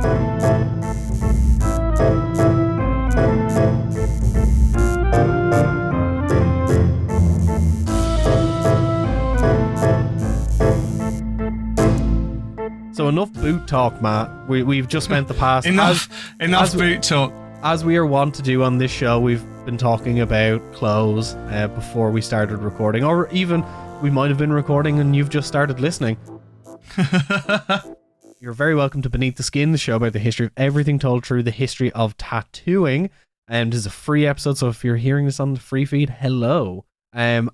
So enough boot talk, Matt. We've just spent the past... Enough boot talk. As we are wont to do on this show, we've been talking about clothes before we started recording, or even we might have been recording and you've just started listening. You're very welcome to Beneath the Skin, the show about the history of everything told through the history of tattooing. This is a free episode, so if you're hearing this on the free feed, hello. And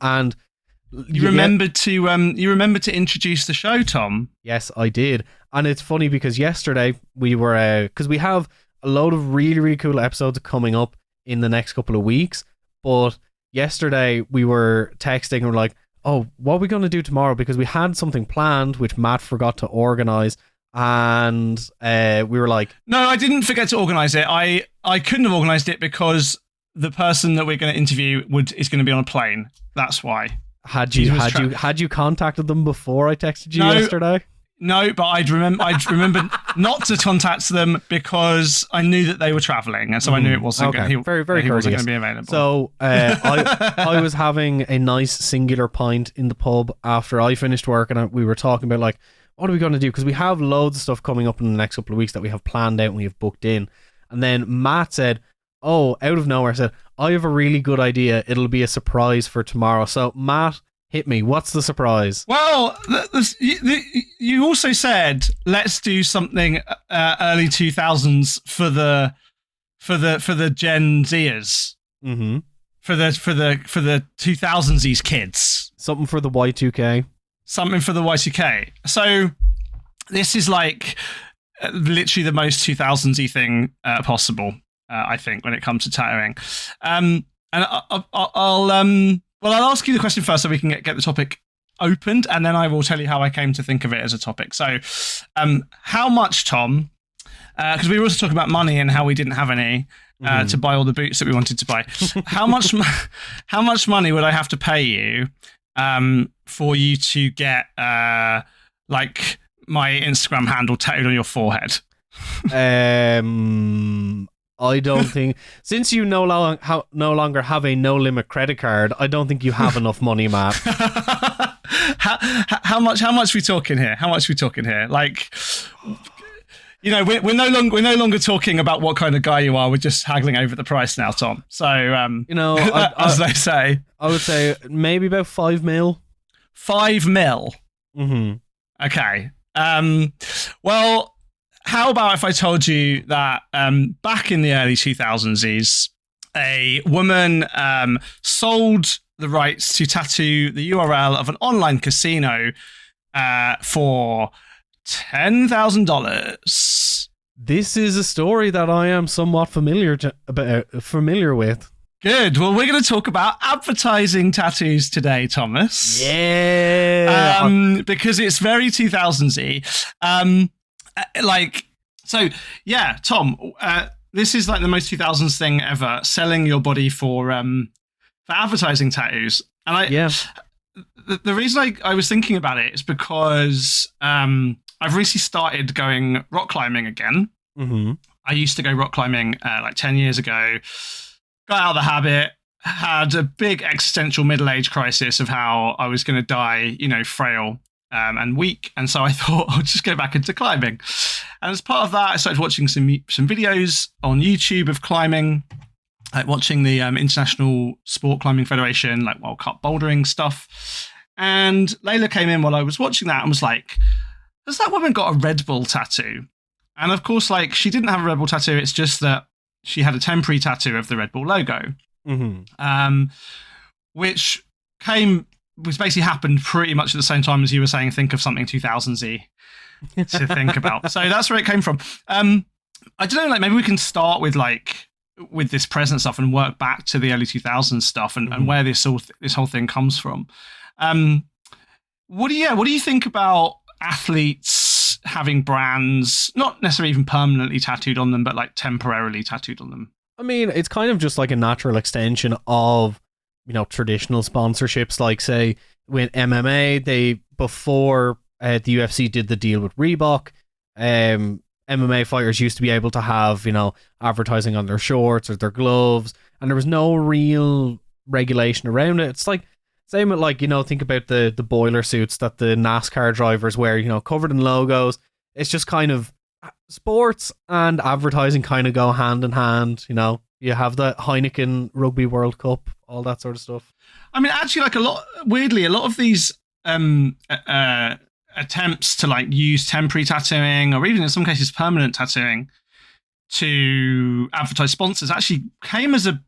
you remembered to introduce the show, Tom. Yes, I did. And it's funny because yesterday we were because we have a load of really, really cool episodes coming up in the next couple of weeks. But yesterday we were texting and we're like, oh, what are we going to do tomorrow? Because we had something planned, which Matt forgot to organise. And we were like... No, I didn't forget to organise it. I couldn't have organised it because the person that we're going to interview is going to be on a plane. That's why. Had you contacted them before I texted you yesterday? No, but I'd remember not to contact them because I knew that they were travelling, and so I knew it wasn't going to be available. So I was having a nice singular pint in the pub after I finished work, and we were talking about like, what are we going to do? Because we have loads of stuff coming up in the next couple of weeks that we have planned out and we have booked in. And then Matt said, out of nowhere, said, I have a really good idea. It'll be a surprise for tomorrow. So Matt, hit me. What's the surprise? Well, you also said let's do something early 2000s for the Gen Zers. Mm-hmm. For the 2000s kids. Something for the Y2K. Something for the Y2K. So this is like literally the most 2000s thing possible. I think when it comes to tattooing, and I'll ask you the question first so we can get the topic opened, and then I will tell you how I came to think of it as a topic. So, how much, Tom? Because we were also talking about money and how we didn't have any to buy all the boots that we wanted to buy. How much money would I have to pay you for you to get like my Instagram handle tattooed on your forehead? I don't think, since you no longer have a no limit credit card, I don't think you have enough money, Matt. How much we talking here? How much we talking here? Like, you know, we're no longer talking about what kind of guy you are. We're just haggling over the price now, Tom. So, you know, as they say, I would say maybe about 5 mil. 5 mil. Mm-hmm. Okay. Well, how about if I told you that back in the early 2000s, a woman sold the rights to tattoo the URL of an online casino for $10,000. This is a story that I am somewhat familiar with. Good. Well, we're going to talk about advertising tattoos today, Thomas. Yeah. Because it's very 2000s-y. Tom, this is like the most 2000s thing ever, selling your body for advertising tattoos. And the reason I was thinking about it is because I've recently started going rock climbing again. Mm-hmm. I used to go rock climbing like 10 years ago, got out of the habit, had a big existential middle-age crisis of how I was going to die, you know, frail and weak. And so I thought I'll just go back into climbing. And as part of that, I started watching some videos on YouTube of climbing, like watching the International Sport Climbing Federation, like World Cup bouldering stuff. And Layla came in while I was watching that and was like, has that woman got a Red Bull tattoo? And of course, like, she didn't have a Red Bull tattoo. It's just that she had a temporary tattoo of the Red Bull logo, which basically happened pretty much at the same time as you were saying, think of something 2000s-y to think about. So that's where it came from. I don't know, like, maybe we can start with this present stuff and work back to the early 2000s stuff and where this whole thing comes from. What do you think about athletes having brands not necessarily even permanently tattooed on them, but like temporarily tattooed on them? I mean, it's kind of just like a natural extension of, you know, traditional sponsorships. Like, say, with MMA, before the UFC did the deal with Reebok, MMA fighters used to be able to have, advertising on their shorts or their gloves, and there was no real regulation around it. It's like, same with like, think about the boiler suits that the NASCAR drivers wear, covered in logos. It's just kind of sports and advertising kind of go hand in hand, You have the Heineken Rugby World Cup, all that sort of stuff. I mean, actually, like a lot of these attempts to like use temporary tattooing, or even in some cases permanent tattooing, to advertise sponsors actually came as a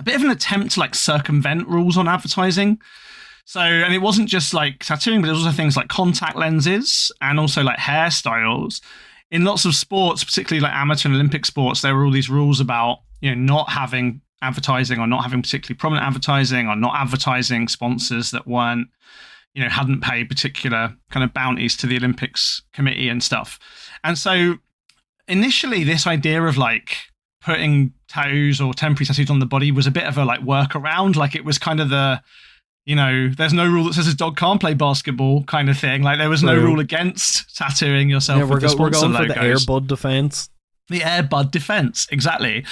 bit of an attempt to like circumvent rules on advertising. So, and it wasn't just like tattooing, but there's also things like contact lenses and also like hairstyles. In lots of sports, particularly like amateur and Olympic sports, there were all these rules about, not having advertising, or not having particularly prominent advertising, or not advertising sponsors that weren't, hadn't paid particular kind of bounties to the Olympics committee and stuff. And so initially this idea of like putting tattoos or temporary tattoos on the body was a bit of a like workaround. Like it was kind of the, there's no rule that says a dog can't play basketball kind of thing. Like there was no rule against tattooing yourself with the sponsor logos. For the Air Bud defense. The Air Bud defense, exactly.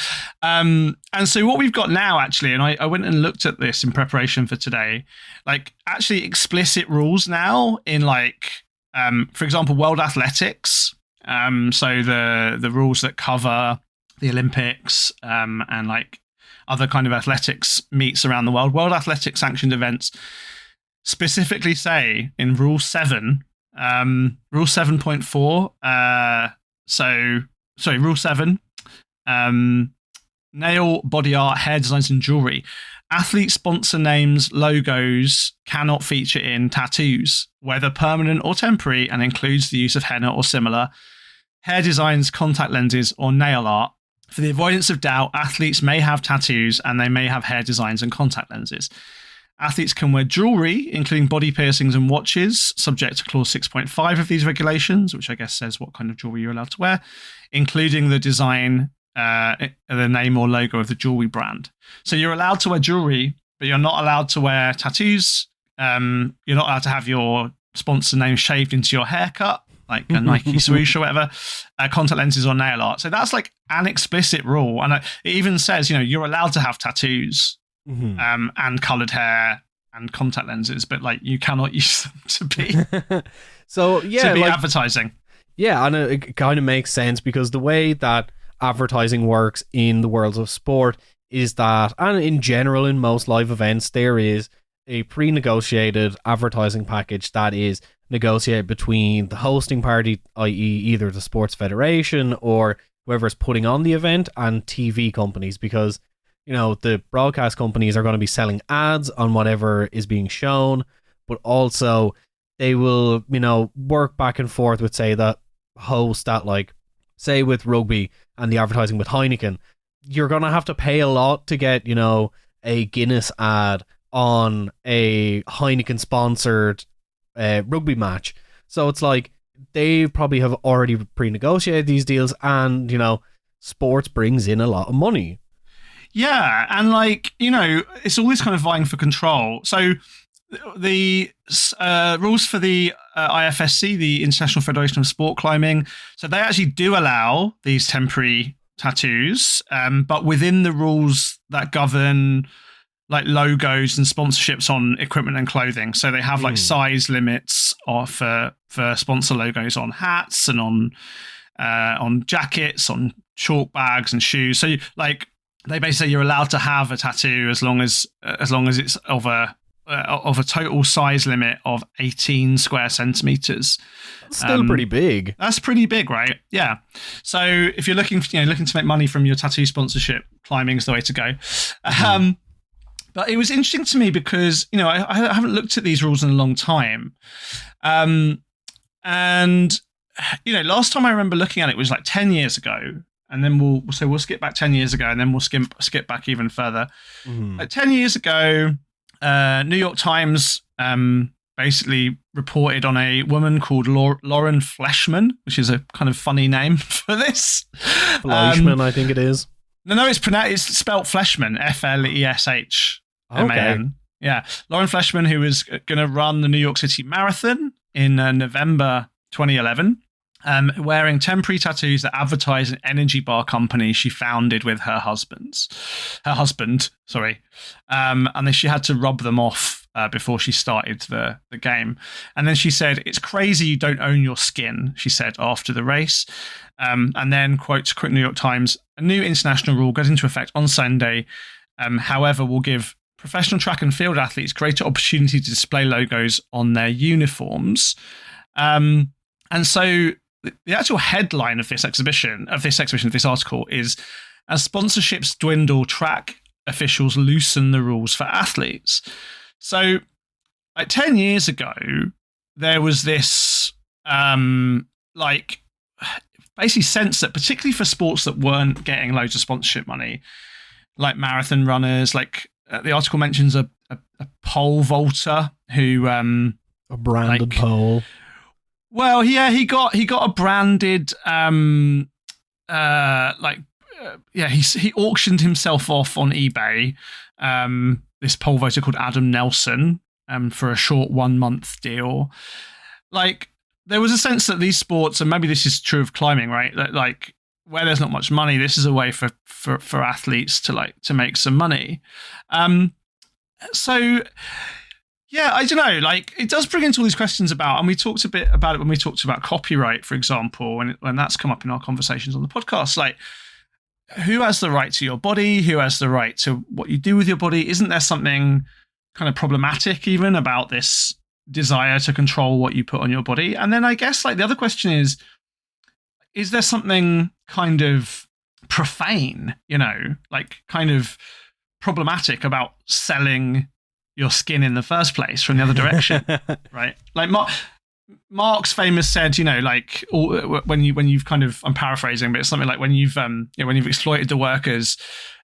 And so what we've got now, actually, and I went and looked at this in preparation for today, like actually explicit rules now in like, for example, World Athletics. So the rules that cover the Olympics and like other kind of athletics meets around the world. World Athletics sanctioned events specifically say in Rule 7, Rule 7.4, Rule 7, nail, body art, hair designs, and jewelry. Athlete sponsor names, logos cannot feature in tattoos, whether permanent or temporary, and includes the use of henna or similar, hair designs, contact lenses, or nail art. For the avoidance of doubt, athletes may have tattoos and they may have hair designs and contact lenses. Athletes can wear jewelry, including body piercings and watches, subject to Clause 6.5 of these regulations, which I guess says what kind of jewelry you're allowed to wear, including the design, the name or logo of the jewelry brand. So you're allowed to wear jewelry, but you're not allowed to wear tattoos. You're not allowed to have your sponsor name shaved into your haircut, like a Nike swoosh or whatever, contact lenses or nail art. So that's like an explicit rule. And it even says, you're allowed to have tattoos. And coloured hair and contact lenses, but like you cannot use them to be advertising. Yeah, and it kind of makes sense because the way that advertising works in the world of sport is that, and in general in most live events, there is a pre-negotiated advertising package that is negotiated between the hosting party, i.e. either the sports federation or whoever's putting on the event, and TV companies, because the broadcast companies are going to be selling ads on whatever is being shown, but also they will, work back and forth with, say, the host that, like, say with rugby and the advertising with Heineken, you're going to have to pay a lot to get, a Guinness ad on a Heineken sponsored rugby match. So it's like they probably have already pre-negotiated these deals, and, sports brings in a lot of money. Yeah, and like, it's always kind of vying for control. So the rules for the IFSC, the International Federation of Sport Climbing, so they actually do allow these temporary tattoos, but within the rules that govern like logos and sponsorships on equipment and clothing. So they have like size limits for sponsor logos on hats and on jackets, on chalk bags and shoes. So they basically say you're allowed to have a tattoo as long as it's of a total size limit of 18 square centimeters. That's still pretty big. That's pretty big, right? Yeah. So if you're looking to make money from your tattoo sponsorship, climbing is the way to go. But it was interesting to me because I haven't looked at these rules in a long time, and last time I remember looking at it was like 10 years ago. And then we'll skip back 10 years ago, and then we'll skip back even further. 10 years ago, New York Times basically reported on a woman called Lauren Fleshman, which is a kind of funny name for this. Fleshman, I think it is. No, it's spelled Fleshman, Fleshman. Okay. Yeah, Lauren Fleshman, who was going to run the New York City Marathon in November 2011. wearing temporary tattoos that advertise an energy bar company she founded with her husband. And then she had to rub them off before she started the game. And then she said, "It's crazy you don't own your skin," she said after the race. And then, quote New York Times, "A new international rule goes into effect on Sunday, however, will give professional track and field athletes greater opportunity to display logos on their uniforms." And so the actual headline of this article is, "As sponsorships dwindle, track officials loosen the rules for athletes." So, like 10 years ago, there was this basically sense that, particularly for sports that weren't getting loads of sponsorship money, like marathon runners, like the article mentions a pole vaulter who a branded pole. Well, yeah, he got a branded he auctioned himself off on eBay. This pole vaulter called Adam Nelson for a short 1-month deal. Like, there was a sense that these sports, and maybe this is true of climbing, right? That, like, where there's not much money, this is a way for athletes to make some money. So yeah, I don't know. Like, it does bring into all these questions about, and we talked a bit about it when we talked about copyright, for example, when that's come up in our conversations on the podcast. Like, who has the right to your body? Who has the right to what you do with your body? Isn't there something kind of problematic even about this desire to control what you put on your body? And then I guess, like, the other question is there something kind of profane, like kind of problematic about selling your skin in the first place from the other direction, right? Like Marx famous said, like, when you've kind of, I'm paraphrasing, but it's something like when you've exploited the workers,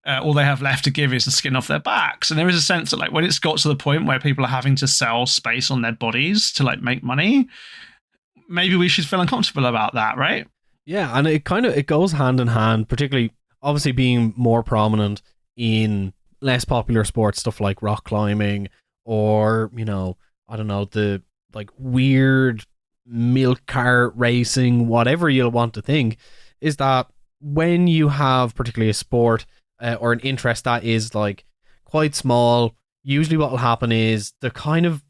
all they have left to give is the skin off their backs. And there is a sense that, like, when it's got to the point where people are having to sell space on their bodies to, like, make money, maybe we should feel uncomfortable about that, right? Yeah, and it goes hand in hand, particularly obviously being more prominent in less popular sports, stuff like rock climbing, or, I don't know, the like weird milk cart racing, whatever you'll want to think, is that when you have particularly a sport or an interest that is like quite small, usually what will happen is the kind of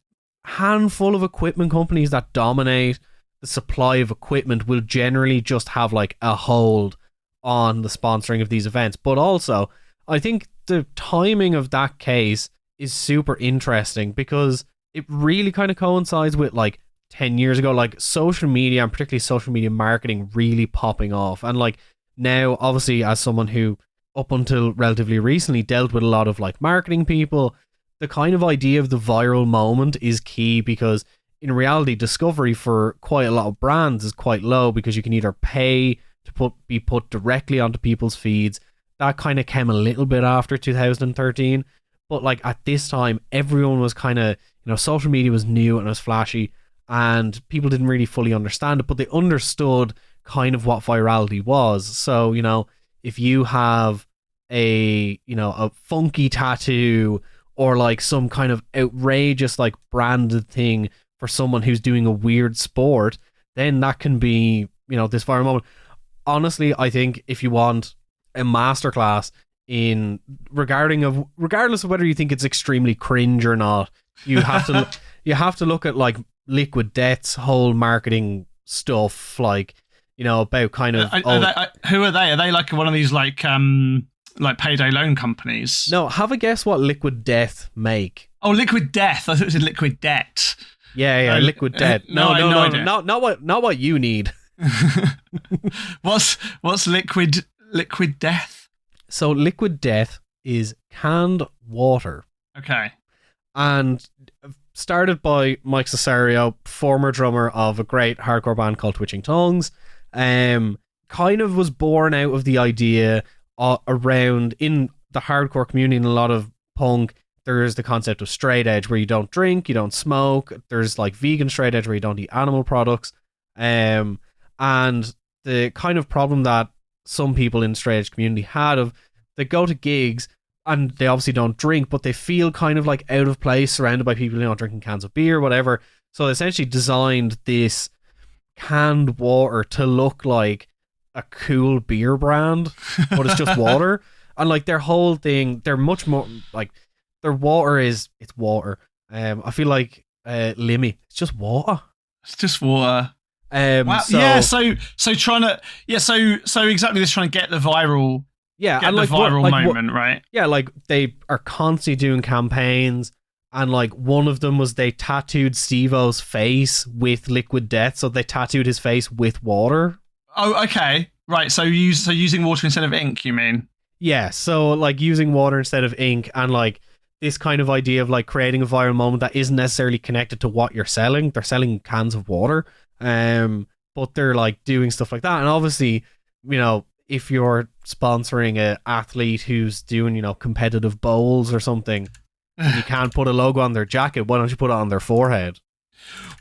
handful of equipment companies that dominate the supply of equipment will generally just have like a hold on the sponsoring of these events. But also, I think the timing of that case is super interesting because it really kind of coincides with, like, 10 years ago, like, social media, and particularly social media marketing, really popping off. And, like, now, obviously, as someone who up until relatively recently dealt with a lot of, like, marketing people, the kind of idea of the viral moment is key, because in reality, discovery for quite a lot of brands is quite low, because you can either pay to be put directly onto people's feeds. That kind of came a little bit after 2013, but, like, at this time, everyone was kind of, social media was new and it was flashy, and people didn't really fully understand it, but they understood kind of what virality was. So, if you have a funky tattoo, or like some kind of outrageous, like, branded thing for someone who's doing a weird sport, then that can be, this viral moment. Honestly, I think if you want a masterclass in regardless of whether you think it's extremely cringe or not, you have to look at, like, Liquid Death's whole marketing stuff, like, about kind of who are they? Are they like one of these like payday loan companies? No, have a guess what Liquid Death make. Oh, Liquid Death. I thought it was Liquid Debt. Yeah, Liquid Death. No, not what you need. What's Liquid Death? So Liquid Death is canned water. Okay. And started by Mike Cesario, former drummer of a great hardcore band called Twitching Tongues. Kind of was born out of the idea around, in the hardcore community and a lot of punk, there's the concept of straight edge, where you don't drink, you don't smoke. There's, like, vegan straight edge, where you don't eat animal products. And the kind of problem that some people in the straight edge community had of, they go to gigs and they obviously don't drink, but they feel kind of like out of place surrounded by people, drinking cans of beer, whatever. So they essentially designed this canned water to look like a cool beer brand, but it's just water. And like their whole thing, they're much more like their water it's water. I feel like Limmy, it's just water. It's just water. Wow. So, yeah. So trying to so exactly this, trying to get the viral and the like viral moment, right? Yeah, like they are constantly doing campaigns, and like one of them was they tattooed Steve-O's face with liquid death, so they tattooed his face with water. Oh, okay. Right. So using water instead of ink, you mean? Yeah, so like using water instead of ink, and like this kind of idea of like creating a viral moment that isn't necessarily connected to what you're selling. They're selling cans of water, but they're like doing stuff like that. And obviously, you know, if you're sponsoring a athlete who's doing, you know, competitive bowls or something, and you can't put a logo on their jacket, why don't you put it on their forehead?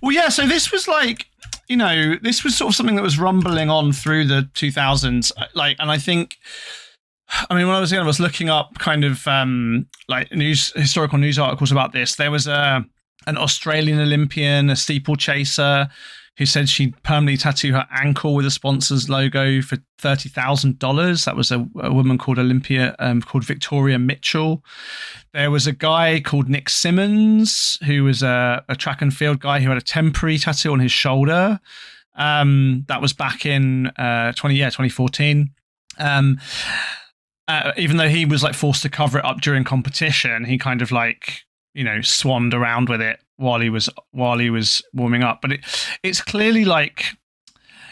Well, yeah. So this was like, you know, this was sort of something that was rumbling on through the 2000s, like, and I think. I mean, when I was young, I was looking up kind of like historical news articles about this. There was an Australian Olympian, a steeplechaser, who said she'd permanently tattoo her ankle with a sponsor's logo for $30,000. That was a woman called called Victoria Mitchell. There was a guy called Nick Simmons, who was a track and field guy who had a temporary tattoo on his shoulder. That was back in 2014. Even though he was like forced to cover it up during competition, he kind of like, you know, swanned around with it while he was warming up. But it's clearly like,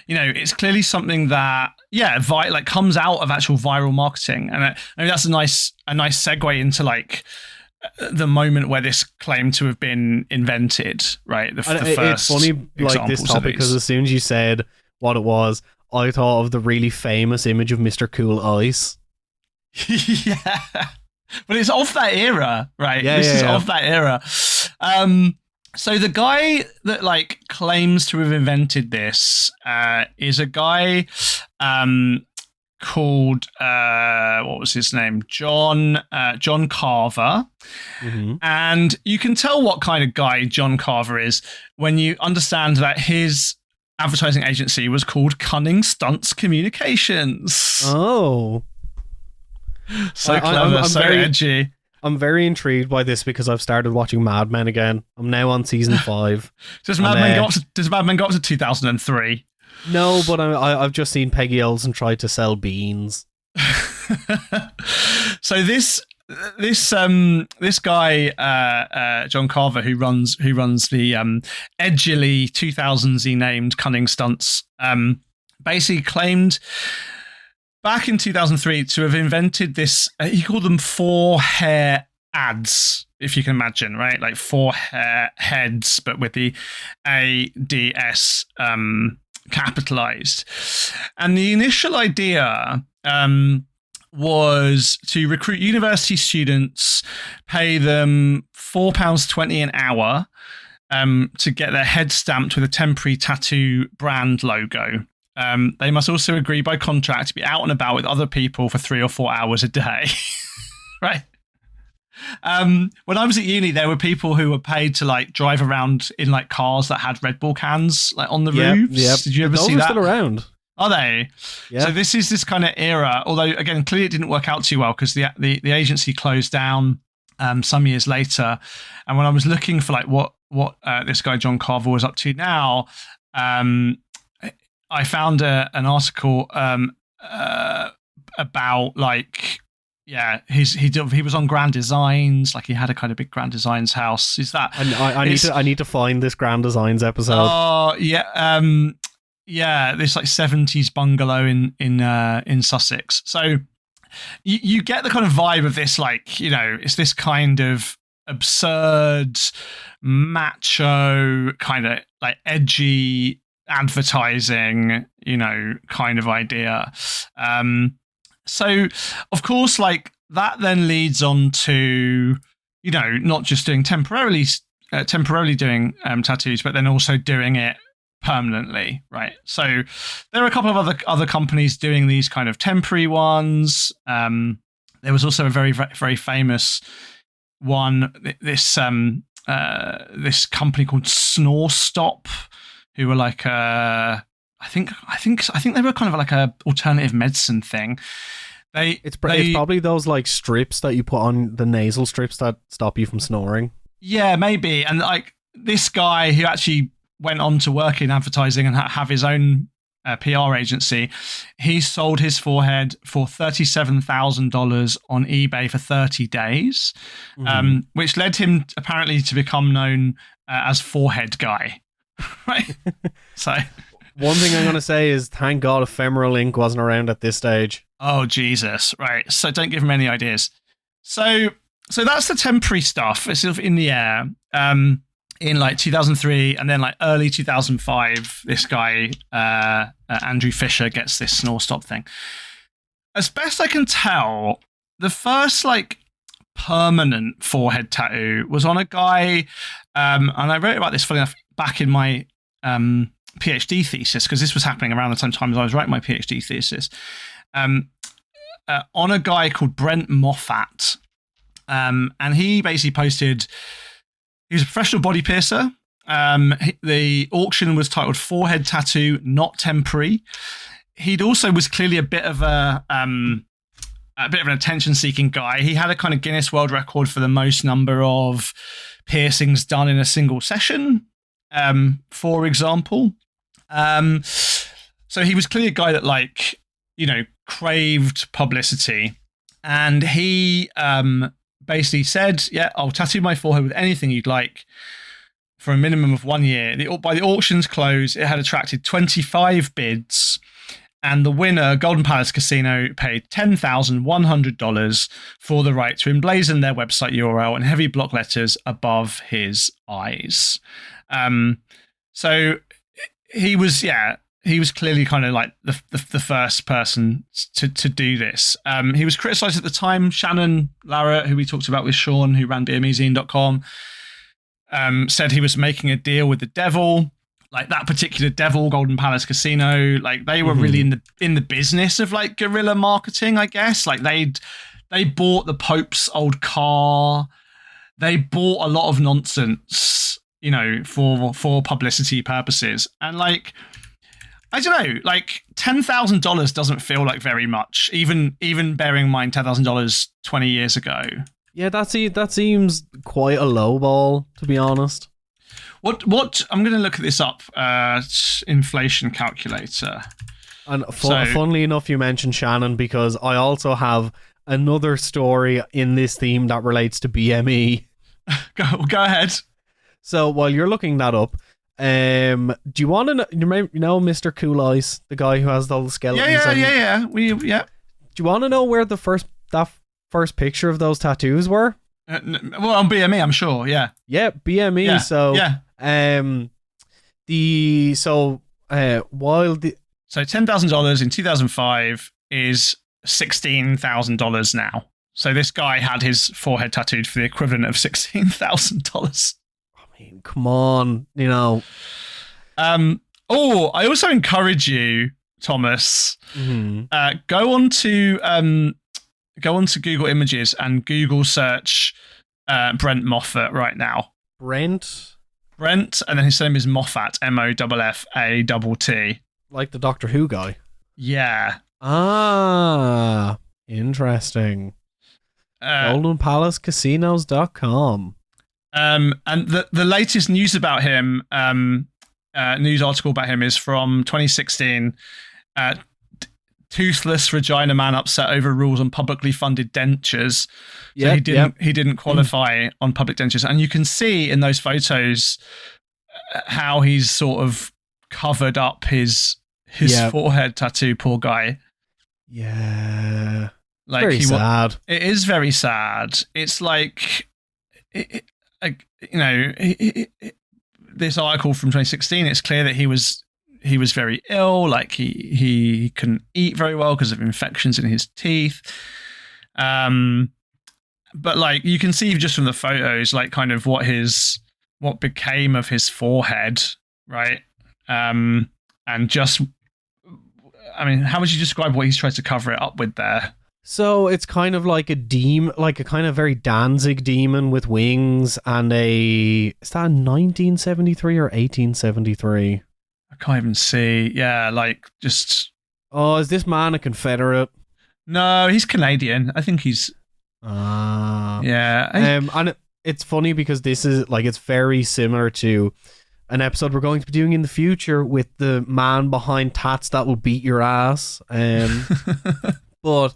you know, it's clearly something that like comes out of actual viral marketing, and I mean, that's a nice segue into like the moment where this claimed to have been invented, right? The first it's funny like this topic because as soon as you said what it was, I thought of the really famous image of Mr. Cool Ice. Yeah, but it's of that era, right? Yeah, this is yeah. of that era. So the guy that like claims to have invented this is a guy called what was his name? John Carver. Mm-hmm. And you can tell what kind of guy John Carver is when you understand that his advertising agency was called Cunning Stunts Communications. Oh. So clever, I'm so very edgy. I'm very intrigued by this because I've started watching Mad Men again. I'm now on season 5. Does Mad Men go up to 2003? No, but I've just seen Peggy Olsen try to sell beans. So this guy John Carver, who runs the edgily 2000s-y named Cunning Stunts, basically claimed back in 2003 to have invented this, he called them 4 hair ads, if you can imagine, right? Like 4 hair heads, but with the ADS capitalized. And the initial idea was to recruit university students, pay them £4.20 an hour to get their head stamped with a temporary tattoo brand logo. They must also agree by contract to be out and about with other people for 3 or 4 hours a day. Right. When I was at uni, there were people who were paid to like drive around in like cars that had Red Bull cans like on the roofs. Yep. Did you ever Those see are that? Still around. Are they? Yeah. So this is this kind of era, although again, clearly it didn't work out too well because the agency closed down some years later. And when I was looking for like what this guy John Carver was up to now, I found an article about like, yeah, he was on Grand Designs, like he had a kind of big Grand Designs house. Is that? I need to find this Grand Designs episode. Oh yeah, yeah, this like 70s bungalow in Sussex. So you get the kind of vibe of this, like, you know, it's this kind of absurd, macho, kind of like edgy advertising, you know, kind of idea. So of course, like that then leads on to, you know, not just doing temporarily doing tattoos, but then also doing it permanently, right? So there are a couple of other companies doing these kind of temporary ones. There was also a very, very famous one, this company called Snore Stop, who were like I think they were kind of like a alternative medicine thing. It's probably those like strips that you put on the nasal strips that stop you from snoring. Yeah, maybe. And like this guy who actually went on to work in advertising and have his own PR agency, he sold his forehead for $37,000 on eBay for 30 days, which led him apparently to become known as Forehead Guy. Right? So one thing I'm going to say is thank God ephemeral ink wasn't around at this stage. Oh, Jesus. Right. So don't give him any ideas. So that's the temporary stuff. It's sort of in the air. In like 2003 and then like early 2005, this guy, Andrew Fisher, gets this snore stop thing. As best I can tell, the first like permanent forehead tattoo was on a guy, and I wrote about this funny enough back in my PhD thesis, because this was happening around the same time as I was writing my PhD thesis, on a guy called Brent Moffat. And he basically posted, he was a professional body piercer. The auction was titled Forehead Tattoo, Not Temporary. He'd also was clearly a bit of an attention-seeking guy. He had a kind of Guinness World Record for the most number of piercings done in a single session, for example. So he was clearly a guy that, like, you know, craved publicity. And he basically said, yeah, I'll tattoo my forehead with anything you'd like for a minimum of 1 year. By the auction's close, it had attracted 25 bids. And the winner, Golden Palace Casino, paid $10,100 for the right to emblazon their website URL in heavy block letters above his eyes. So he was clearly kind of like the first person to do this. He was criticised at the time. Shannon Larratt, who we talked about with Sean, who ran DMEzine.com, said he was making a deal with the devil. Like that particular devil, Golden Palace Casino, like they were really in the business of like guerrilla marketing, I guess. Like they bought the Pope's old car. They bought a lot of nonsense, you know, for publicity purposes. And like, I don't know, like $10,000 doesn't feel like very much, even bearing in mind $10,000 20 years ago. Yeah, that seems quite a low ball, to be honest. What I'm going to look at this up, inflation calculator. And funnily enough, you mentioned Shannon, because I also have another story in this theme that relates to BME. Go ahead. So while you're looking that up, do you want to know, you know Mr. Cool Ice, the guy who has all the skeletons? Yeah. Do you want to know where that first picture of those tattoos were? Well, on BME, I'm sure. Yeah. Yeah, BME. Yeah, so yeah. So $10,000 in 2005 is $16,000 now. So this guy had his forehead tattooed for the equivalent of $16,000. I mean, come on, you know. I also encourage you, Thomas, go on to Google Images and Google search Brent Moffat right now. Brent, and then his name is Moffat, Moffat. Like the Doctor Who guy. Yeah. Ah, interesting. GoldenPalaceCasinos.com. And the latest news about him, news article about him, is from 2016. Toothless vagina man upset over rules on publicly funded dentures. So he didn't qualify on public dentures, and you can see in those photos how he's sort of covered up his forehead tattoo. Poor guy. Yeah, like very sad. It is very sad. It's like, this article from 2016. It's clear that he was very ill. Like he couldn't eat very well because of infections in his teeth. But like you can see just from the photos, like kind of what became of his forehead, right? And just, I mean, how would you describe what he's tried to cover it up with there? So it's kind of like a demon, like a kind of very Danzig demon with wings, and is that 1973 or 1873? can't even see. Yeah, like just. Oh, is this man a Confederate? No, he's Canadian. I think he's. Yeah. Yeah. It's funny because this is like it's very similar to an episode we're going to be doing in the future with the man behind tats that will beat your ass. But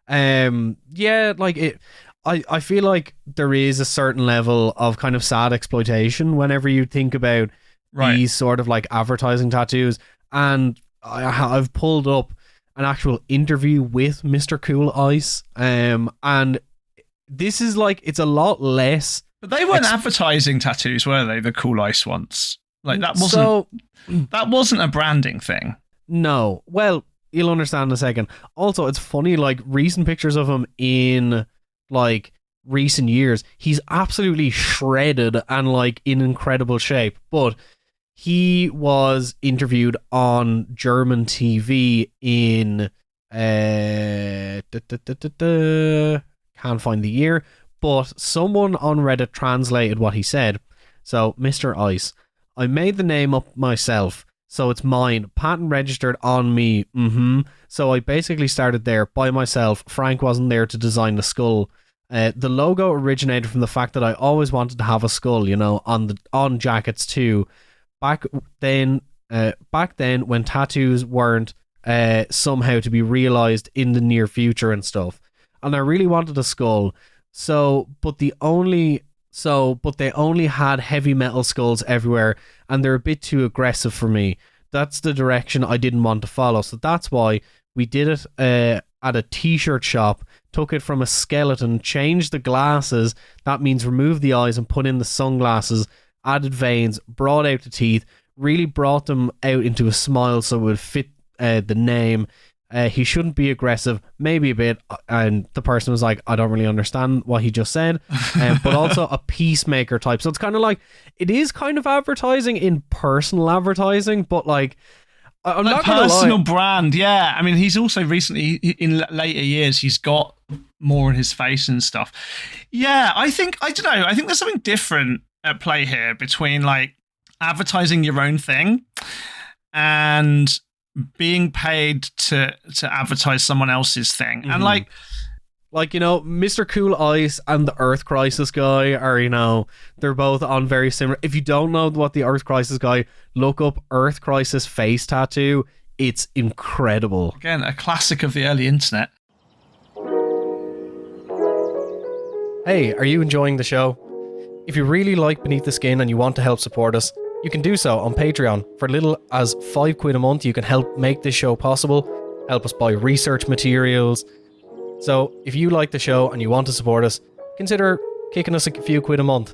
yeah, like it. I feel like there is a certain level of kind of sad exploitation whenever you think about these sort of like advertising tattoos. And I've pulled up an actual interview with Mr. Cool Ice. And this is like, it's a lot less. But they weren't advertising tattoos, were they? The Cool Ice ones. Like that wasn't a branding thing. No. Well, you'll understand in a second. Also, it's funny, like recent pictures of him in like recent years, he's absolutely shredded and like in incredible shape. But he was interviewed on German TV in can't find the year, but someone on Reddit translated what he said. So, Mr. Ice, I made the name up myself, so it's mine, patent registered on me. So I basically started there by myself. Frank wasn't there to design the skull. The logo originated from the fact that I always wanted to have a skull, you know, on jackets too. Back then when tattoos weren't somehow to be realized in the near future and stuff, and I really wanted a skull. But they only had heavy metal skulls everywhere, and they're a bit too aggressive for me. That's the direction I didn't want to follow. So that's why we did it at a t-shirt shop, took it from a skeleton, changed the glasses, that means remove the eyes and put in the sunglasses, added veins, brought out the teeth, really brought them out into a smile so it would fit the name. He shouldn't be aggressive, maybe a bit, and the person was like, I don't really understand what he just said, but also a peacemaker type. So it's kind of like, it is kind of advertising in personal advertising, but like, I'm not gonna lie. Personal brand, yeah. I mean, he's also recently, in later years, he's got more in his face and stuff. Yeah, I don't know, I think there's something different at play here between like advertising your own thing and being paid to advertise someone else's thing. And like, you know, Mr. Cool Ice and the Earth Crisis guy are, you know, they're both on very similar. If you don't know what the Earth Crisis guy, look up Earth Crisis face tattoo. It's incredible. Again, a classic of the early internet. Hey, are you enjoying the show? If you really like Beneath the Skin and you want to help support us, you can do so on Patreon. For little as £5 a month, you can help make this show possible, help us buy research materials. So if you like the show and you want to support us, consider kicking us a few quid a month.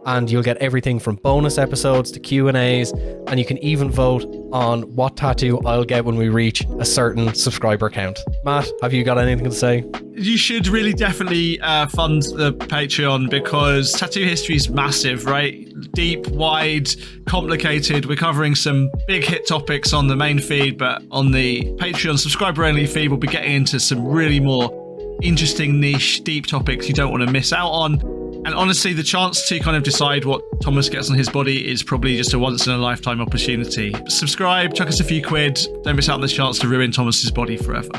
And you'll get everything from bonus episodes to Q&As, and you can even vote on what tattoo I'll get when we reach a certain subscriber count. Matt, have you got anything to say? You should really definitely fund the Patreon, because tattoo history is massive, right? Deep, wide, complicated. We're covering some big hit topics on the main feed, but on the Patreon subscriber-only feed, we'll be getting into some really more interesting, niche, deep topics you don't want to miss out on. And honestly, the chance to kind of decide what Thomas gets on his body is probably just a once-in-a-lifetime opportunity. Subscribe, chuck us a few quid. Don't miss out on the chance to ruin Thomas's body forever.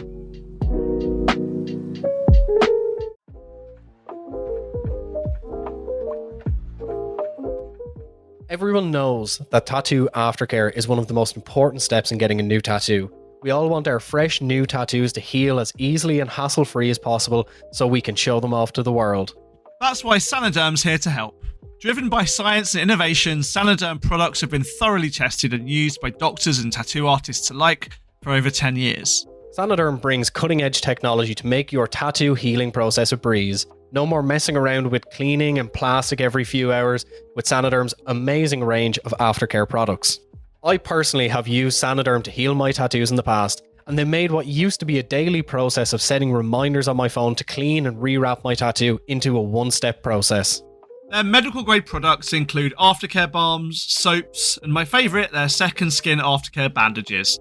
Everyone knows that tattoo aftercare is one of the most important steps in getting a new tattoo. We all want our fresh new tattoos to heal as easily and hassle-free as possible so we can show them off to the world. That's why Saniderm's here to help. Driven by science and innovation, Saniderm products have been thoroughly tested and used by doctors and tattoo artists alike for over 10 years. Saniderm brings cutting-edge technology to make your tattoo healing process a breeze. No more messing around with cleaning and plastic every few hours with Saniderm's amazing range of aftercare products. I personally have used Saniderm to heal my tattoos in the past, and they made what used to be a daily process of setting reminders on my phone to clean and rewrap my tattoo into a one-step process. Their medical grade products include aftercare balms, soaps, and my favourite, their second skin aftercare bandages.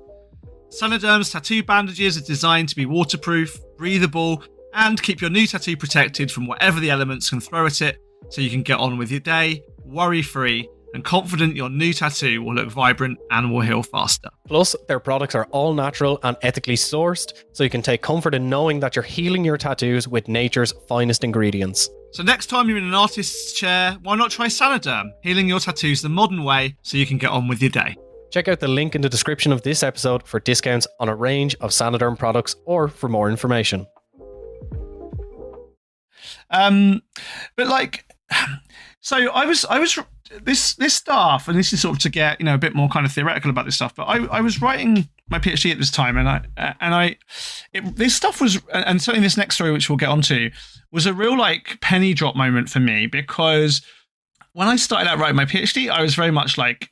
Saniderm's tattoo bandages are designed to be waterproof, breathable, and keep your new tattoo protected from whatever the elements can throw at it, so you can get on with your day, worry-free, and confident your new tattoo will look vibrant and will heal faster. Plus, their products are all natural and ethically sourced, so you can take comfort in knowing that you're healing your tattoos with nature's finest ingredients. So next time you're in an artist's chair, why not try Saniderm, healing your tattoos the modern way so you can get on with your day. Check out the link in the description of this episode for discounts on a range of Saniderm products or for more information. But like, so I was this stuff, and this is sort of to get a bit more kind of theoretical about this stuff. But I was writing my PhD at this time, and this stuff was, and certainly this next story, which we'll get onto, was a real like penny drop moment for me, because when I started out writing my PhD, I was very much like,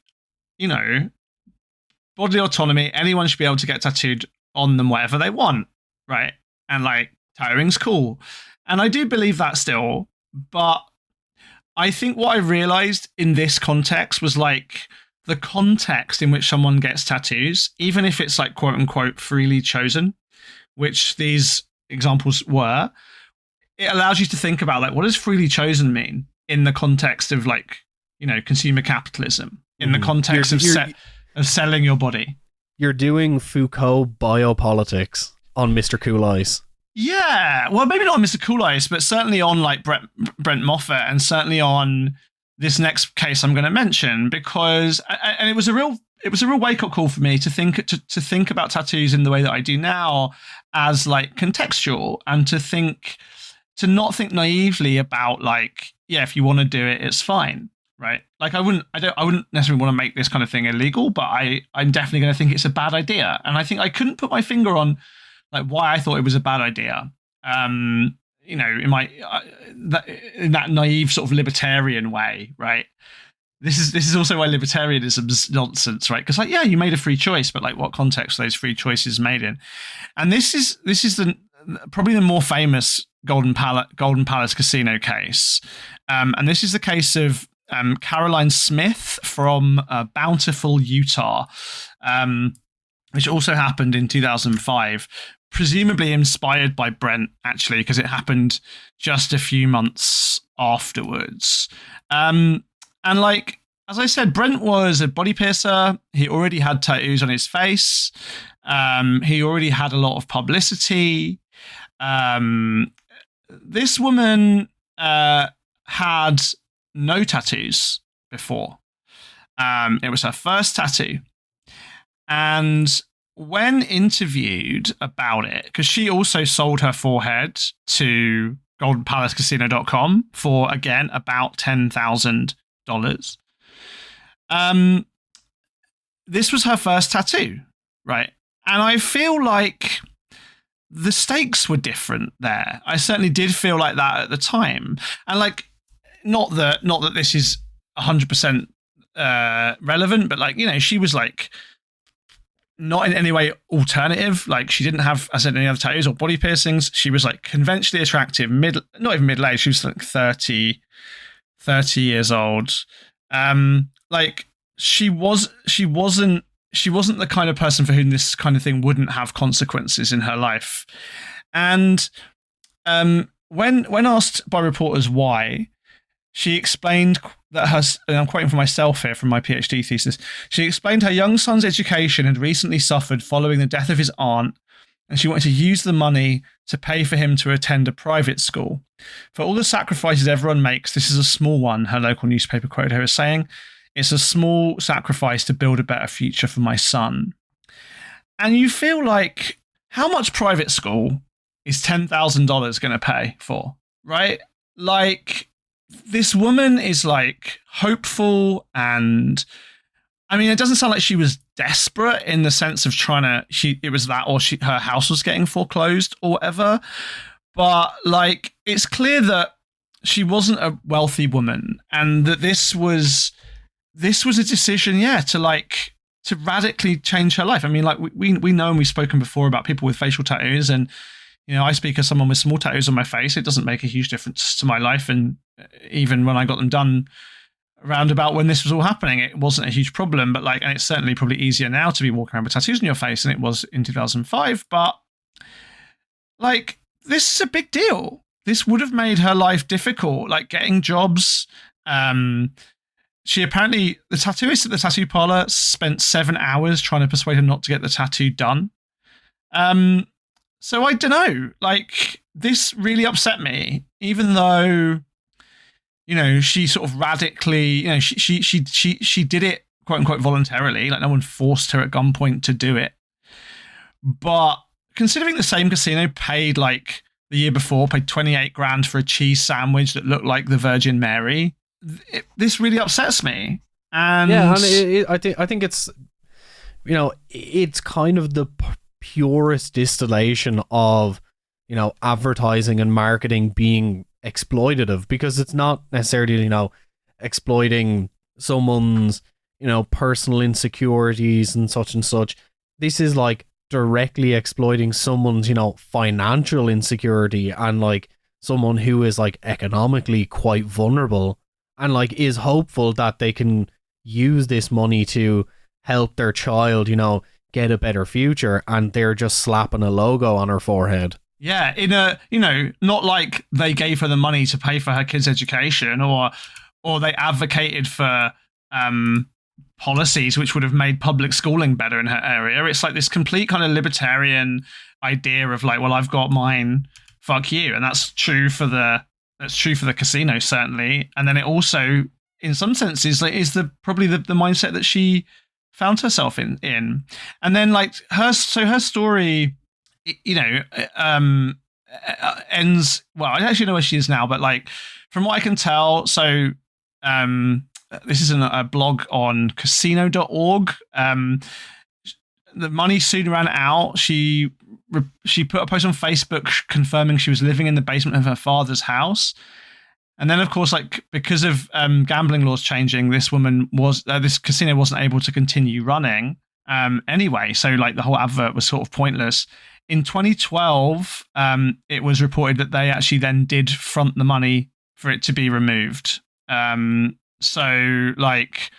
bodily autonomy. Anyone should be able to get tattooed on them whatever they want, right? And like tattooing's cool. And I do believe that still, but I think what I realized in this context was like the context in which someone gets tattoos, even if it's like quote unquote freely chosen, which these examples were, it allows you to think about like, what does freely chosen mean in the context of like, consumer capitalism, in the context of selling your body. You're doing Foucault biopolitics on Mr. Cool Ice. Yeah, well, maybe not on Mr. Cool Ice, but certainly on like Brent Moffat, and certainly on this next case I'm going to mention, because and it was a real wake up call for me to think about tattoos in the way that I do now, as like contextual, and to not think naively about like, yeah, if you want to do it, it's fine, right? Like I wouldn't necessarily want to make this kind of thing illegal, but I'm definitely going to think it's a bad idea, and I think I couldn't put my finger on like why I thought it was a bad idea. In that naive sort of libertarian way, right? This is also why libertarianism's nonsense, right? Because like, yeah, you made a free choice, but like, what context are those free choices made in? And this is probably the more famous Golden Palace Casino case, and this is the case of Caroline Smith from Bountiful, Utah, which also happened in 2005. Presumably inspired by Brent, actually, because it happened just a few months afterwards. And like, as I said, Brent was a body piercer. He already had tattoos on his face. He already had a lot of publicity. This woman had no tattoos before. It was her first tattoo. And when interviewed about it, because she also sold her forehead to goldenpalacecasino.com for, again, about $10,000. This was her first tattoo, right? And I feel like the stakes were different there. I certainly did feel like that at the time. And like, not that this is 100% relevant, but like, she was like, not in any way alternative. Like she didn't have, as I said, any other tattoos or body piercings. She was like conventionally attractive, not even middle-aged. She was like 30 years old. Like she wasn't the kind of person for whom this kind of thing wouldn't have consequences in her life. And when asked by reporters why, she explained that and I'm quoting from myself here from my PhD thesis, she explained her young son's education had recently suffered following the death of his aunt, and she wanted to use the money to pay for him to attend a private school. For all the sacrifices everyone makes, this is a small one, her local newspaper quoted her as saying. It's a small sacrifice to build a better future for my son. And you feel like, how much private school is $10,000 going to pay for, right? Like, this woman is like hopeful, and I mean, it doesn't sound like she was desperate in the sense of her house was getting foreclosed or whatever. But like, it's clear that she wasn't a wealthy woman, and that this was a decision, to radically change her life. I mean, like we know, and we've spoken before about people with facial tattoos, and I speak as someone with small tattoos on my face. It doesn't make a huge difference to my life, and even when I got them done around about when this was all happening, it wasn't a huge problem. But like, and it's certainly probably easier now to be walking around with tattoos on your face than it was in 2005. But like, this is a big deal. This would have made her life difficult, like getting jobs. she apparently, the tattooist at the tattoo parlor spent 7 hours trying to persuade her not to get the tattoo done. So I don't know, like, this really upset me, even though, you know, she sort of radically, you know, she did it quote unquote voluntarily, like no one forced her at gunpoint to do it. But considering the same casino paid, like, the year before, paid 28 grand for a cheese sandwich that looked like the Virgin Mary, this really upsets me. And yeah, and I think it's, you know, it's kind of the purest distillation of, you know, advertising and marketing being exploitative, because it's not necessarily, you know, exploiting someone's, you know, personal insecurities and such. This is like directly exploiting someone's, you know, financial insecurity, and like someone who is like economically quite vulnerable and like is hopeful that they can use this money to help their child, you know, get a better future, and they're just slapping a logo on her forehead. Yeah, in a, you know, not like they gave her the money to pay for her kids' education, or they advocated for policies which would have made public schooling better in her area. It's like this complete kind of libertarian idea of like, well, I've got mine, fuck you, and that's true for the casino, certainly. And then it also, in some senses, like, is probably the mindset that she found herself in. And then like her story, you know, ends, well, I actually know where she is now, but like from what I can tell, so this is a blog on casino.org. The money soon ran out. She put a post on Facebook confirming she was living in the basement of her father's house. And then, of course, like, because of gambling laws changing, this casino wasn't able to continue running anyway. So like the whole advert was sort of pointless. In 2012, it was reported that they actually then did front the money for it to be removed. So like,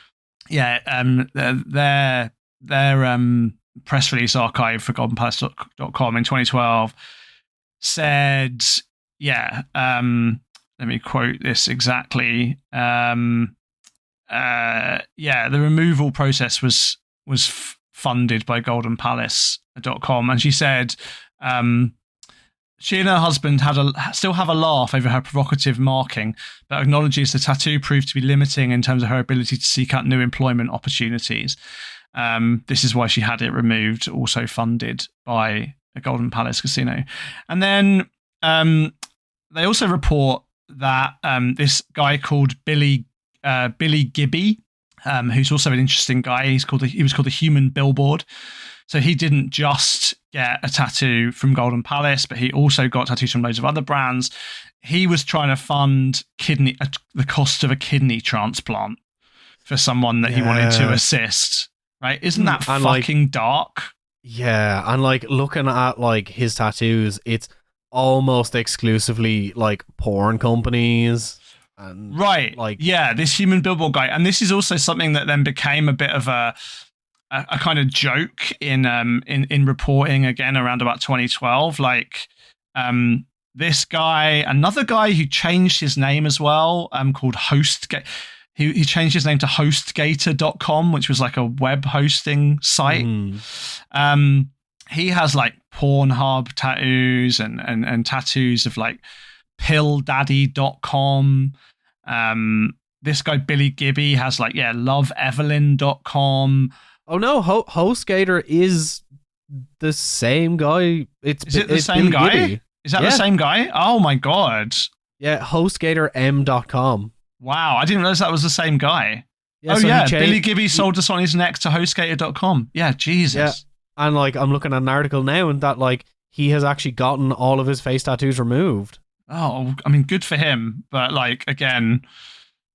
yeah, their press release archive for goldenpalace.com in 2012 said, yeah, let me quote this exactly. The removal process was funded by goldenpalace.com, and she said she and her husband still have a laugh over her provocative marking, but acknowledges the tattoo proved to be limiting in terms of her ability to seek out new employment opportunities. This is why she had it removed, also funded by a Golden Palace casino. And then they also report that this guy called Billy Gibby, who's also an interesting guy. He was called the Human Billboard. So he didn't just get a tattoo from Golden Palace, but he also got tattoos from loads of other brands. He was trying to fund the cost of a kidney transplant for someone that he wanted to assist. Right? Isn't that fucking dark? Yeah, and like looking at like his tattoos, it's almost exclusively like porn companies. And right. Like, yeah, this Human Billboard guy. And this is also something that then became a bit of a kind of joke in reporting again around about 2012. Like this guy, another guy who changed his name as well, called HostGator. He changed his name to HostGator.com, which was like a web hosting site. He has like Pornhub tattoos and tattoos of like PillDaddy.com. This guy Billy Gibby has like LoveEvelyn.com. Oh no, HostGator is the same guy. Is it the same guy? Gibby. Is that the same guy? Oh my god. Yeah, HostGatorM.com. Wow, I didn't realize that was the same guy. Yeah, Billy Gibby sold us on his neck to HostGator.com. Yeah, Jesus. Yeah. And like I'm looking at an article now and that like he has actually gotten all of his face tattoos removed. Oh, I mean, good for him. But like again,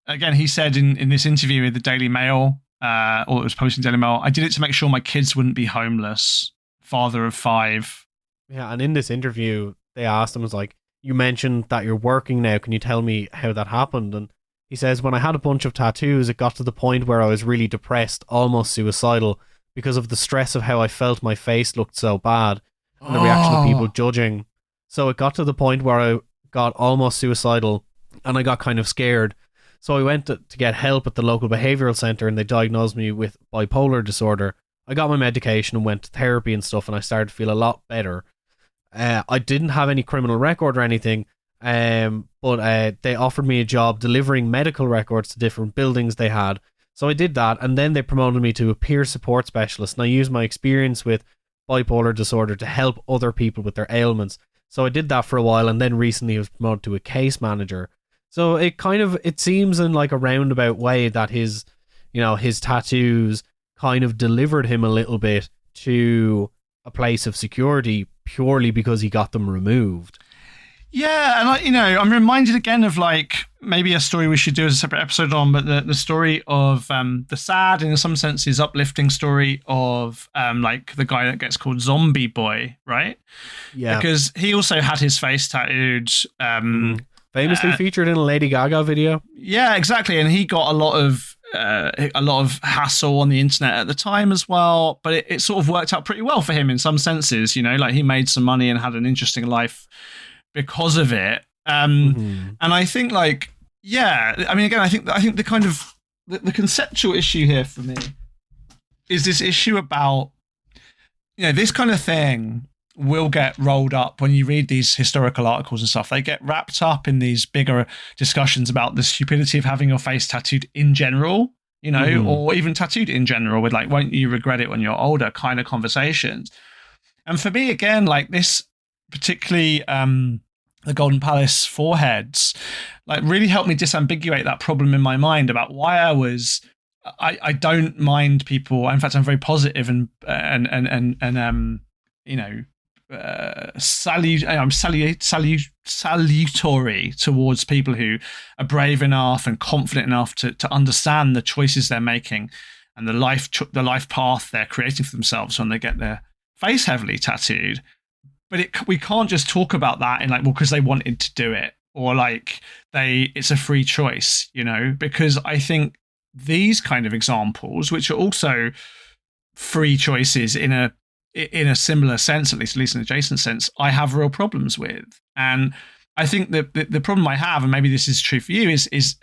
he said in this interview with the Daily Mail, or it was posted in Daily Mail, I did it to make sure my kids wouldn't be homeless. Father of 5. Yeah, and in this interview, they asked him, was like, you mentioned that you're working now. Can you tell me how that happened? And he says, when I had a bunch of tattoos, it got to the point where I was really depressed, almost suicidal, because of the stress of how I felt my face looked so bad and the reaction of people judging. So it got to the point where I got almost suicidal and I got kind of scared. So I went to get help at the local behavioral center, and they diagnosed me with bipolar disorder. I got my medication and went to therapy and stuff, and I started to feel a lot better. I didn't have any criminal record or anything, but they offered me a job delivering medical records to different buildings they had. So I did that, and then they promoted me to a peer support specialist, and I used my experience with bipolar disorder to help other people with their ailments. So I did that for a while, and then recently I was promoted to a case manager. So it seems in like a roundabout way that his tattoos kind of delivered him a little bit to a place of security purely because he got them removed. Yeah, and I'm reminded again of like maybe a story we should do as a separate episode on, but the story of the sad, in some senses, uplifting story of like the guy that gets called Zombie Boy, right? Yeah, because he also had his face tattooed. Famously featured in a Lady Gaga video. Yeah, exactly, and he got a lot of hassle on the internet at the time as well, but it sort of worked out pretty well for him in some senses. Like he made some money and had an interesting life because of it. And I think like, yeah, I mean, again, I think the kind of the conceptual issue here for me is this issue about, this kind of thing will get rolled up when you read these historical articles and stuff. They get wrapped up in these bigger discussions about the stupidity of having your face tattooed in general, or even tattooed in general with like, won't you regret it when you're older kind of conversations. And for me, again, like this particularly, the Golden Palace foreheads, like really helped me disambiguate that problem in my mind about why I don't mind people. In fact, I'm very positive and salutary towards people who are brave enough and confident enough to understand the choices they're making and the life path they're creating for themselves when they get their face heavily tattooed. But we can't just talk about that in like, well, because they wanted to do it, or like it's a free choice, because I think these kind of examples, which are also free choices in a similar sense, at least in an adjacent sense, I have real problems with. And I think that the problem I have, and maybe this is true for you, is this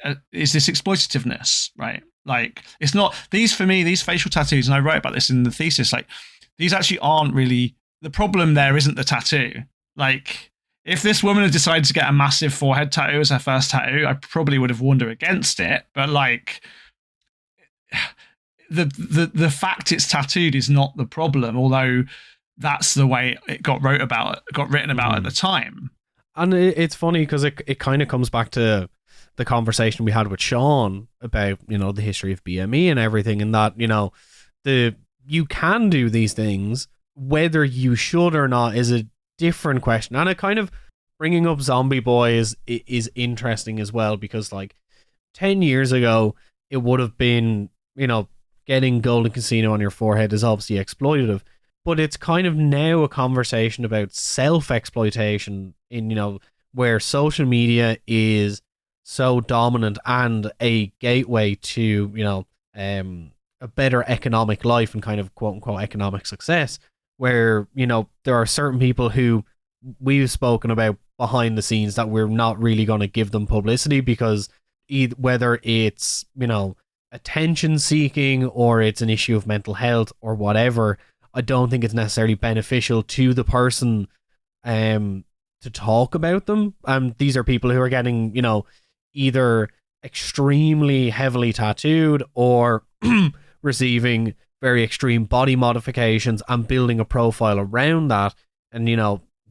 exploitativeness, right? Like it's not these facial tattoos, and I wrote about this in the thesis. Like these actually aren't really the problem. There isn't the tattoo. Like if this woman had decided to get a massive forehead tattoo as her first tattoo, I probably would have warned her against it. But like the fact it's tattooed is not the problem, although that's the way it got written about at the time. And it's funny because it kind of comes back to the conversation we had with Sean about, the history of BME and everything, and that, you can do these things. Whether you should or not is a different question. And it kind of bringing up Zombie Boy is interesting as well, because like 10 years ago, it would have been, getting Golden Casino on your forehead is obviously exploitative, but it's kind of now a conversation about self-exploitation in, where social media is so dominant and a gateway to, a better economic life and kind of quote unquote economic success, where, there are certain people who we've spoken about behind the scenes that we're not really going to give them publicity because whether it's, attention seeking or it's an issue of mental health or whatever, I don't think it's necessarily beneficial to the person to talk about them. These are people who are getting, either extremely heavily tattooed or receiving very extreme body modifications and building a profile around that and,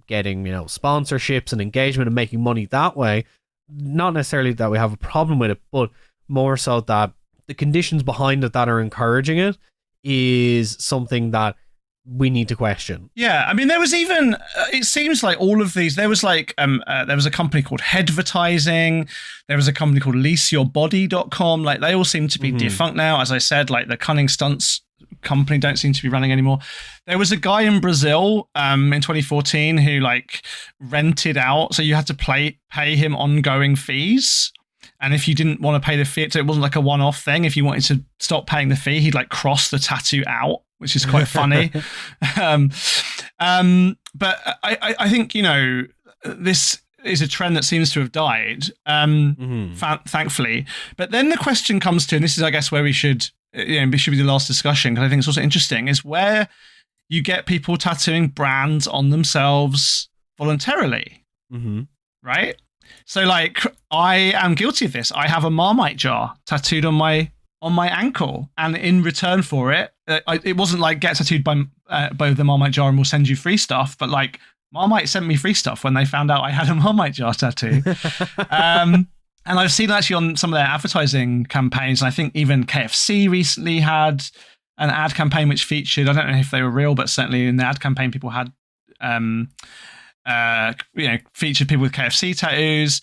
getting, sponsorships and engagement and making money that way. Not necessarily that we have a problem with it, but more so that the conditions behind it that are encouraging it is something that we need to question. Yeah, I mean, there was even, it seems like all of these, there was like, there was a company called Headvertising, there was a company called leaseyourbody.com, like they all seem to be defunct now. As I said, like the Cunning Stunts company don't seem to be running anymore. There was a guy in Brazil in 2014 who like rented out, so you had to pay him ongoing fees. And if you didn't want to pay the fee, so it wasn't like a one-off thing. If you wanted to stop paying the fee, he'd like cross the tattoo out, which is quite funny. But I think, this is a trend that seems to have died, thankfully. But then the question comes to, and this is, I guess, where we should, should be the last discussion, because I think it's also interesting, is where you get people tattooing brands on themselves voluntarily, right? So, like, I am guilty of this. I have a Marmite jar tattooed on my ankle, and in return for it, it wasn't like get tattooed by the Marmite jar and we'll send you free stuff, but like Marmite sent me free stuff when they found out I had a Marmite jar tattoo. And I've seen actually on some of their advertising campaigns, and I think even KFC recently had an ad campaign which featured, I don't know if they were real, but certainly in the ad campaign, people had, featured people with KFC tattoos.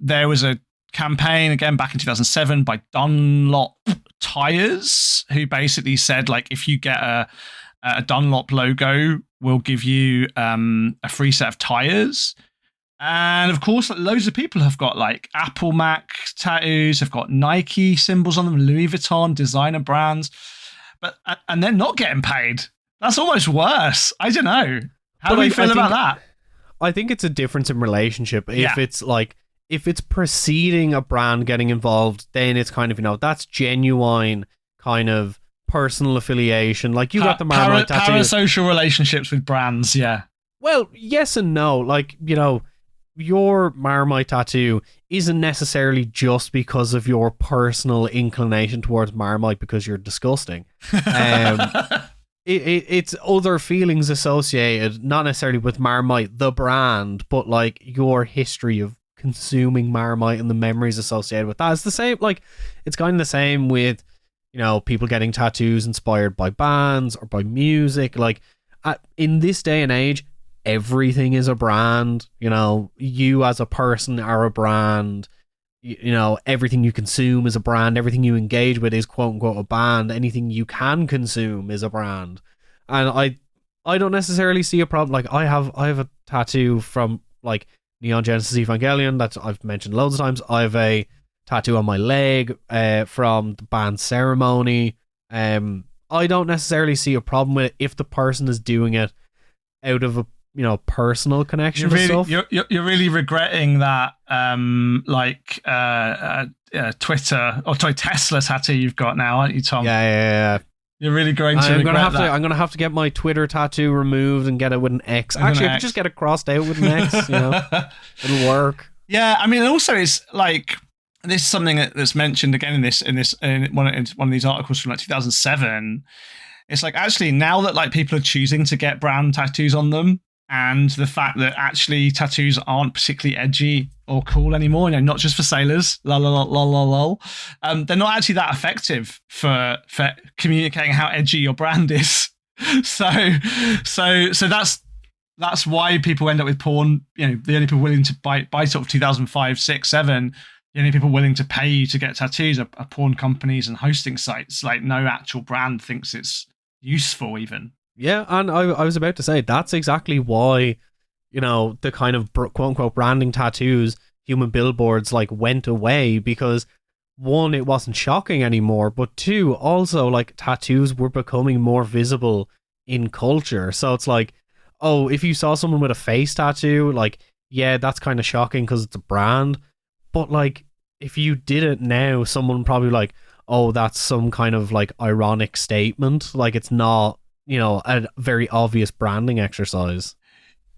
There was a campaign again back in 2007 by Dunlop Tires, who basically said, like, if you get a Dunlop logo, we'll give you a free set of tires. And of course, loads of people have got like Apple Mac tattoos, have got Nike symbols on them, Louis Vuitton, designer brands, and they're not getting paid. That's almost worse. I don't know. How do you feel about that? I think it's a difference in relationship. If it's preceding a brand getting involved, then it's kind of, that's genuine kind of personal affiliation. Like, you got the Marmite tattoo. Parasocial relationships with brands, yeah. Well, yes and no. Like, your Marmite tattoo isn't necessarily just because of your personal inclination towards Marmite because you're disgusting. It's other feelings associated, not necessarily with Marmite, the brand, but like your history of consuming Marmite and the memories associated with that. It's the same, like, it's kind of the same with, people getting tattoos inspired by bands or by music. Like, in this day and age, everything is a brand. You as a person are a brand. Everything you consume is a brand. Everything you engage with is quote unquote a brand. Anything you can consume is a brand. And I don't necessarily see a problem. Like, I have a tattoo from like Neon Genesis Evangelion that I've mentioned loads of times. I have a tattoo on my leg from the band Ceremony. I don't necessarily see a problem with it if the person is doing it out of a personal connection to stuff. You're really regretting that Twitter or Tesla tattoo you've got now, aren't you, Tom? Yeah. You're really going to regret that. I'm gonna have to get my Twitter tattoo removed and get it with an X. Actually, I could just get it crossed out with an X. It'll work. Yeah, I mean, also it's like, this is something that's mentioned again in one of these articles from like 2007. It's like, actually, now that like people are choosing to get brand tattoos on them, and the fact that actually tattoos aren't particularly edgy or cool anymore, not just for sailors, they're not actually that effective for communicating how edgy your brand is. So that's why people end up with porn. The only people willing to buy sort of 2005, 6, 7. The only people willing to pay you to get tattoos are porn companies and hosting sites. Like, no actual brand thinks it's useful even. Yeah, and I was about to say, that's exactly why, the kind of quote-unquote branding tattoos, human billboards, like, went away, because, one, it wasn't shocking anymore, but two, also, like, tattoos were becoming more visible in culture. So it's like, oh, if you saw someone with a face tattoo, like, yeah, that's kind of shocking because it's a brand, but, like, if you did it now, someone probably like, oh, that's some kind of, like, ironic statement. Like, it's not, a very obvious branding exercise.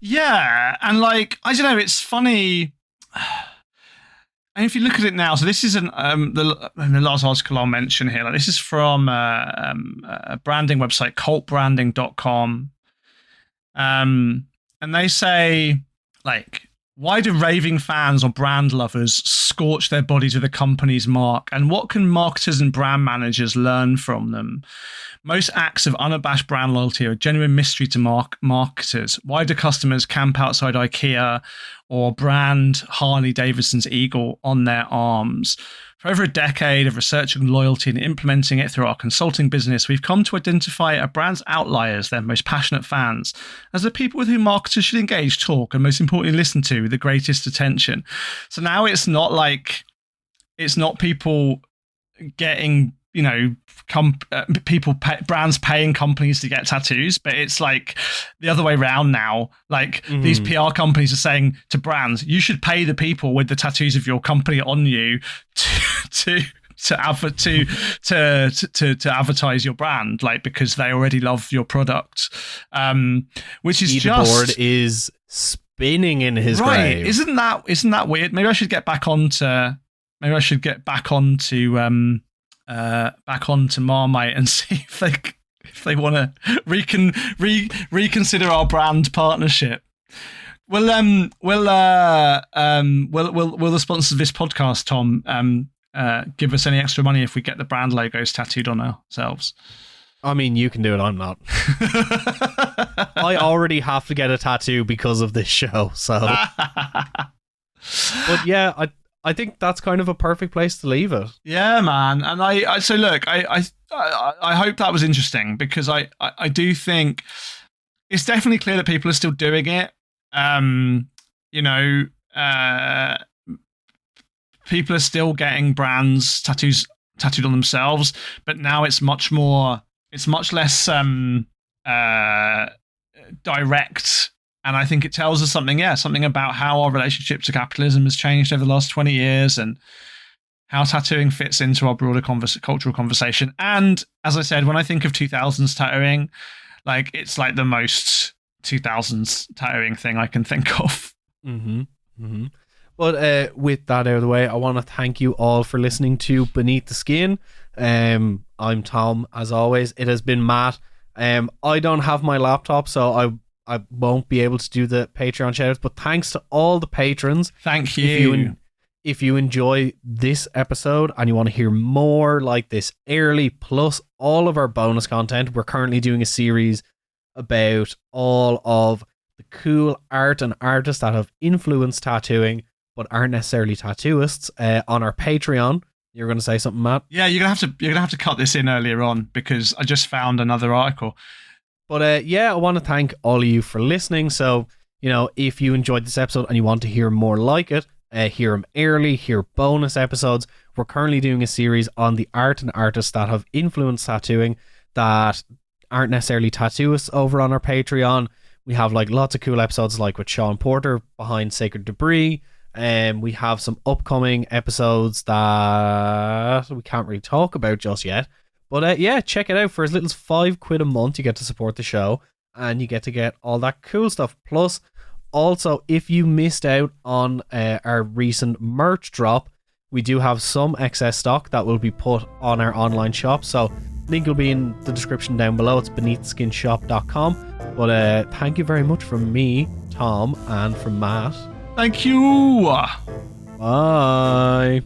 Yeah, and like, I don't know, it's funny. And if you look at it now, so this is the last article I'll mention here. Like, this is from a branding website, cultbranding.com. And they say, like, why do raving fans or brand lovers scorch their bodies with a company's mark? And what can marketers and brand managers learn from them? Most acts of unabashed brand loyalty are a genuine mystery to marketers. Why do customers camp outside IKEA or brand Harley Davidson's eagle on their arms? For over a decade of researching loyalty and implementing it through our consulting business, we've come to identify a brand's outliers, their most passionate fans, as the people with whom marketers should engage, talk, and most importantly, listen to with the greatest attention. So now it's not people getting, brands paying companies to get tattoos, but it's like the other way around now. Like these PR companies are saying to brands, you should pay the people with the tattoos of your company on you to advertise your brand, like, because they already love your product, which is board is spinning in his grave. Isn't that weird? Maybe I should get back onto Marmite and see if they want to reconsider our brand partnership. Will the sponsors of this podcast, Tom, give us any extra money if we get the brand logos tattooed on ourselves? I mean, you can do it. I'm not. I already have to get a tattoo because of this show. So, but yeah, I think that's kind of a perfect place to leave it. Yeah, man. And I hope that was interesting, because I do think it's definitely clear that people are still doing it. People are still getting brands tattoos tattooed on themselves, but now it's much less direct. And I think it tells us something about how our relationship to capitalism has changed over the last 20 years and how tattooing fits into our broader cultural conversation. And as I said, when I think of 2000s tattooing, like, it's like the most 2000s tattooing thing I can think of. But with that out of the way, I want to thank you all for listening to Beneath the Skin. I'm Tom, as always. It has been Matt. I don't have my laptop, so I won't be able to do the Patreon shoutouts, but thanks to all the patrons. Thank you. If you enjoy this episode and you want to hear more like this early, plus all of our bonus content, we're currently doing a series about all of the cool art and artists that have influenced tattooing but aren't necessarily tattooists on our Patreon. You're going to say something, Matt? Yeah, you're gonna have to cut this in earlier on, because I just found another article. But I want to thank all of you for listening. So, if you enjoyed this episode and you want to hear more like it, hear them early, hear bonus episodes, we're currently doing a series on the art and artists that have influenced tattooing that aren't necessarily tattooists over on our Patreon. We have like lots of cool episodes, like with Sean Porter behind Sacred Debris. We have some upcoming episodes that we can't really talk about just yet. But check it out. For as little as £5 a month, you get to support the show and you get all that cool stuff. Plus, also, if you missed out on our recent merch drop, we do have some excess stock that will be put on our online shop. So, link will be in the description down below. It's beneathskinshop.com. But thank you very much from me, Tom, and from Matt. Thank you. Bye.